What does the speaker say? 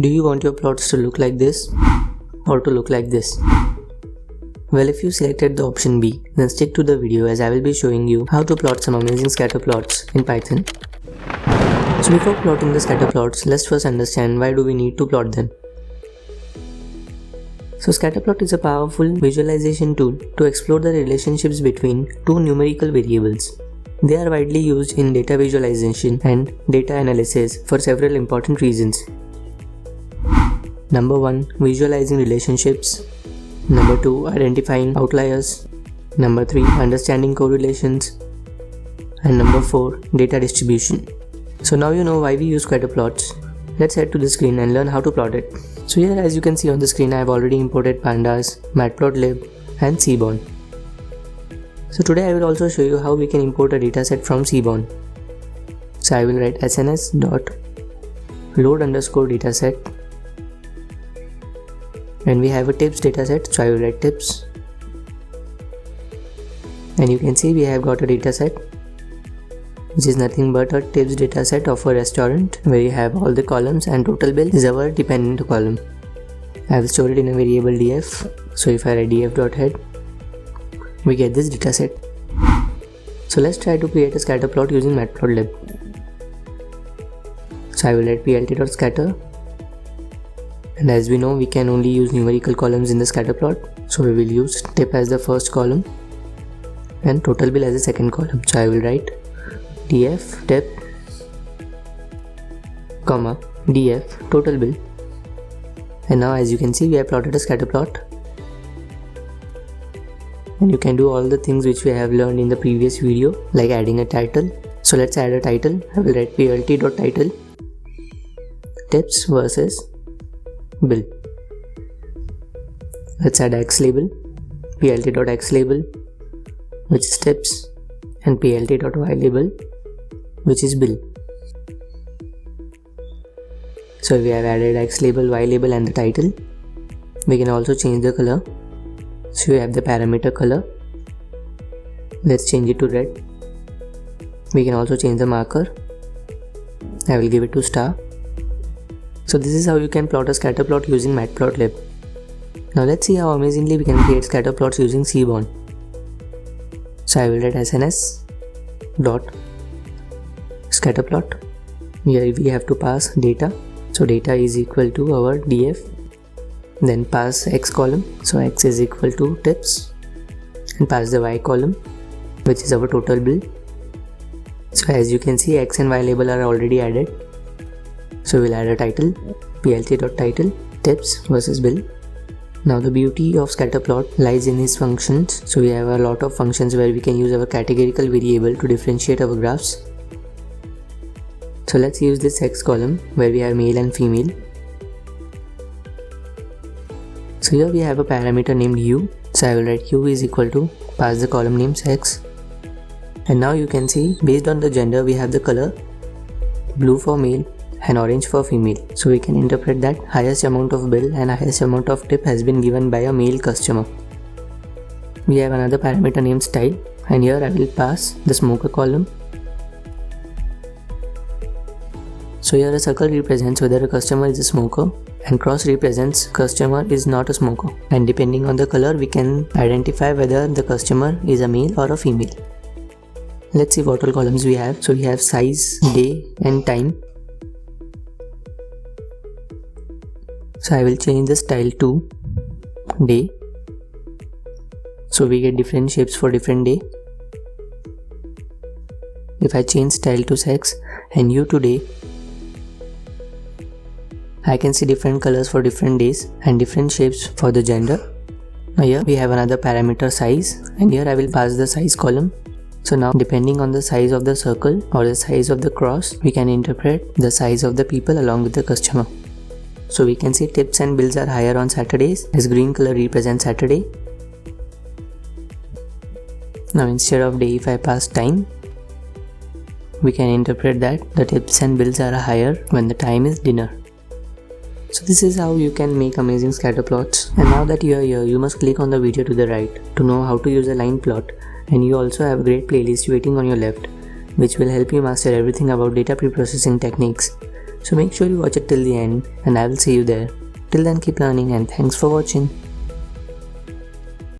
Do you want your plots to look like this or to look like this? Well, if you selected the option B, then stick to the video as I will be showing you how to plot some amazing scatter plots in Python. So before plotting the scatter plots, let's first understand why do we need to plot them. So scatterplot is a powerful visualization tool to explore the relationships between two numerical variables. They are widely used in data visualization and data analysis for several important reasons. Number 1. Visualizing relationships. Number 2. Identifying outliers. Number 3. Understanding correlations. And number 4. Data distribution. So now you know why we use scatter plots. Let's head to the screen and learn how to plot it. So here, as you can see on the screen, I have already imported Pandas, Matplotlib and Seaborn. So today I will also show you how we can import a dataset from Seaborn. So I will write sns.load_dataset. And we have a tips dataset, so I will write tips. And you can see we have got a dataset, which is nothing but a tips dataset of a restaurant where you have all the columns and total bill is our dependent column. I will store it in a variable df. So if I write df.head, we get this dataset. So let's try to create a scatter plot using Matplotlib. So I will write plt.scatter. And as we know, we can only use numerical columns in the scatter plot. So we will use tip as the first column and total bill as the second column. So I will write df tip, comma, df total bill. And now as you can see, we have plotted a scatter plot. And you can do all the things which we have learned in the previous video, like adding a title. So let's add a title. I will write plt.title, tips versus bill. Let's add x label, plt.x label, which is tips, and plt.y label, which is bill. So we have added x label, y label and the title. We can also change the color. So we have the parameter color. Let's change it to red. We can also change the marker. I will give it to star. So this is how you can plot a scatter plot using Matplotlib. Now let's see how amazingly we can create scatter plots using Seaborn. So I will write sns.scatterplot. Here we have to pass data. So data is equal to our df. Then pass x column. So x is equal to tips. And pass the y column, which is our total bill. So as you can see, x and y label are already added. So we'll add a title, plt.title, tips versus bill. Now the beauty of scatterplot lies in its functions. So we have a lot of functions where we can use our categorical variable to differentiate our graphs. So let's use this x column where we have male and female. So here we have a parameter named u. So I will write u is equal to, pass the column name sex. And now you can see, based on the gender, we have the color blue for male and orange for female. So we can interpret that highest amount of bill and highest amount of tip has been given by a male customer. We have another parameter named style, and here I will pass the smoker column. So here a circle represents whether a customer is a smoker and cross represents customer is not a smoker. And depending on the color, we can identify whether the customer is a male or a female. Let's see what all columns we have. So we have size, day and time. So I will change the style to day. So we get different shapes for different day. If I change style to sex and you to day, I can see different colors for different days and different shapes for the gender. Now here we have another parameter size, and here I will pass the size column. So now depending on the size of the circle or the size of the cross, we can interpret the size of the people along with the customer. So we can see tips and bills are higher on Saturdays as green color represents Saturday. Now instead of day, if I pass time, we can interpret that the tips and bills are higher when the time is dinner. So this is how you can make amazing scatter plots. And now that you are here, you must click on the video to the right to know how to use a line plot. And you also have a great playlist waiting on your left, which will help you master everything about data preprocessing techniques. So make sure you watch it till the end and I will see you there. Till then keep learning and thanks for watching.